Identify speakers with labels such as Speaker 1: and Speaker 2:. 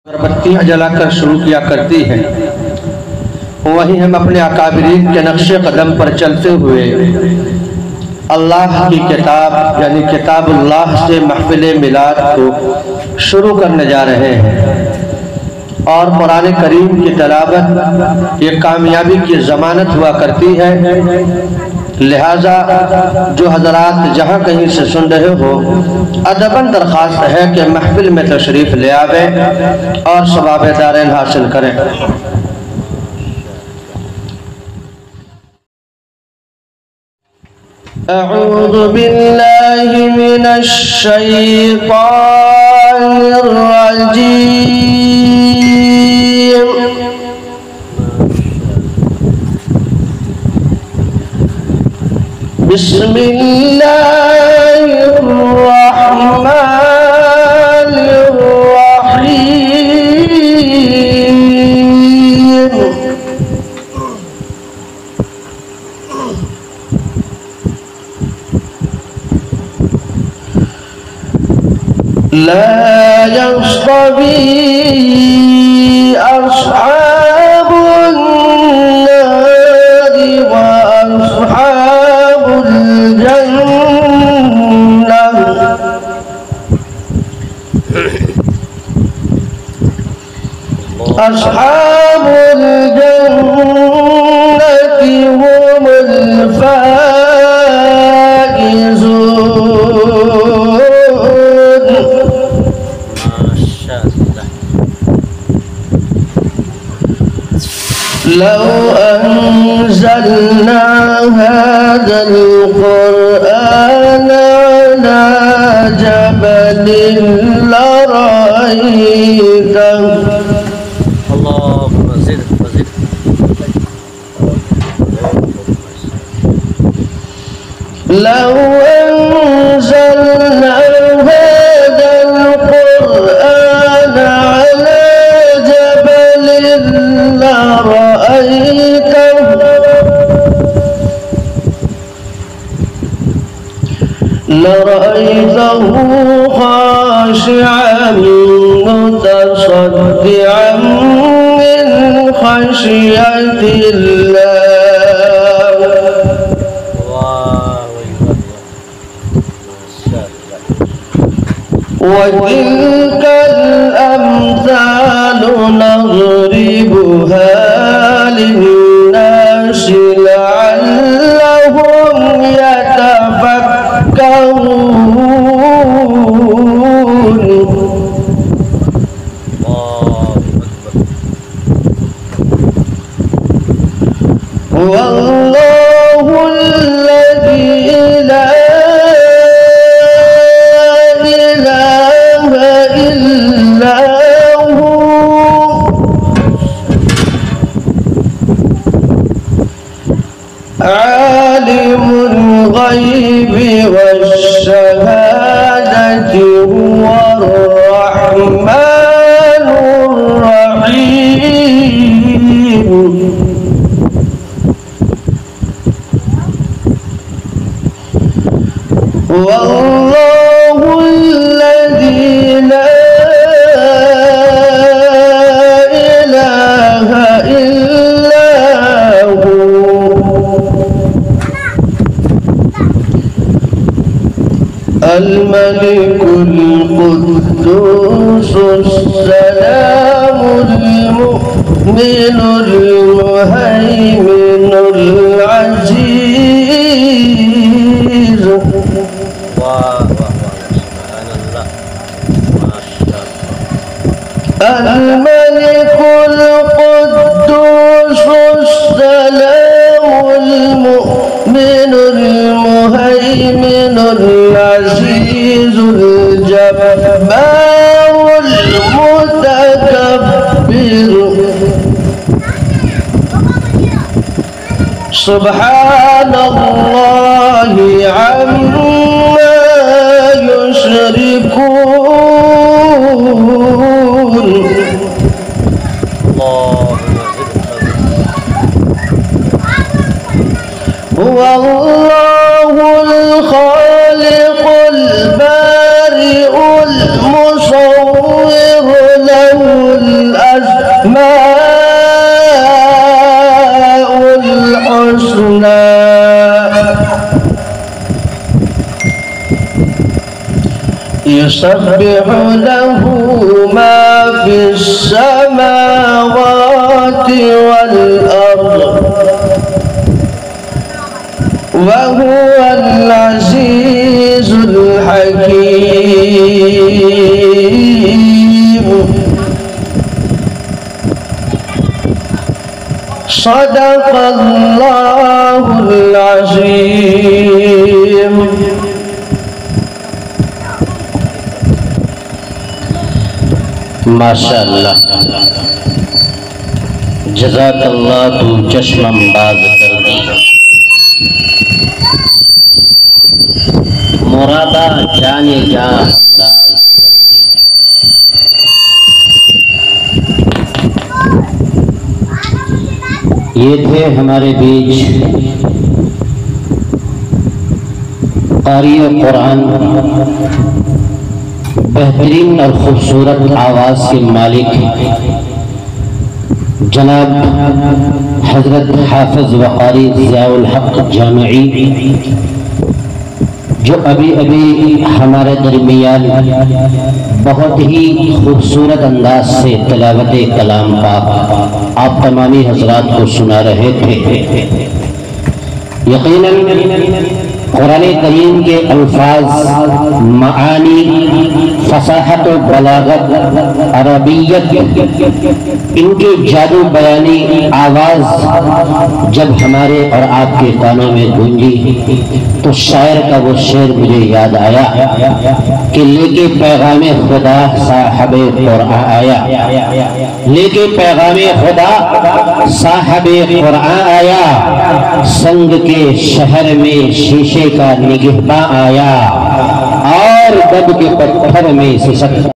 Speaker 1: अगरबत्तियाँ जलाकर शुरू किया करती हैं, वहीं हम अपने अकाबिरीन के नक्शे कदम पर चलते हुए अल्लाह की किताब यानी किताबुल्लाह से महफिल मिलाद को शुरू करने जा रहे हैं। और कुरान करीम की तिलावत ये कामयाबी की ज़मानत हुआ करती है। लिहाजा जो हजरात जहाँ कहीं से सुन रहे हो, अदबन दरख्वास्त है कि महफिल में तशरीफ़ ले आवे और सवाब दारैन हासिल करें। अऊज़ु बिल्लाहि मिनश शैतानिर रजीम। बिस्मिल्लाहिर्रहमानिर्रहीम। ला यस्तवी अस्हाबुन नारि व अस्हाबुल जन्नह। अस्हाबुल जन्नति हुमुल फाइज़ून। लौ अंज़लना हाज़ल क़ुरआन अला जबलिन लरअयतहु। अल्लाहुम्मा ज़िद वज़िद। लौ अंज़लना हाज़ल क़ुरआन अला जबलिन लरअयतहु खाशिअन मुतसद्दिअन मिन खशियतिल्लाह। वतिल्कल अम्सालु नज़रिबुहा लिन्नासि लअल्लहुम यतफक्करून। वल्लाहु अल्लज़ी ला इलाहा इल्ला हु आलिमुल गैबि वश्शहादति हुवर रहमानुर रहीम। वल्लाहु अल्लज़ी ला इलाहा इल्ला हु अल-मलिकुल कुद्दूसुस सलामुल मुमिनुल मुहैमिनुल अज़ीज़। अल-मलिकुल कुद्दूसुस सलामुल मुमिनुल मुहैमिनुल अज़ीज़ुल जब्बारुल मुतकब्बिर। सुब्हानल्लाहि अम्मा युश्रिकून। हुवल्लाहुल खालिकुल बारिउल मुसव्विर लहुल الحسنى يسبح له ما في السماوات والأرض وهو العزيز الحكيم صدق الله العظيم
Speaker 2: ماشاءاللہ جزاک اللہ تو چشمم باز کر دی مرادہ جانے جا یہ تھے ہمارے بیچ قاری قرآن بہترین اور خوبصورت آواز کے مالک جناب حضرت حافظ وقاری ضیاء الحق جامعی، جو ابھی ہمارے درمیان بہت ہی خوبصورت انداز سے تلاوت کلام پاک آپ تمامی حضرات کو سنا رہے تھے۔ یقیناً قرآن کریم کے الفاظ، معانی، فصاحت و بلاغت، عربیت، ان کی جادو بیانی آواز جب ہمارے اور آپ کے کانوں میں گونجی تو شاعر کا وہ شعر مجھے یاد آیا کہ لے کے پیغام خدا صاحب قرآن آیا، لے کے پیغام خدا صاحب قرآن آیا، سنگ کے شہر میں شیشے کا نگہباں آیا اور دب کے پتھر میں سسک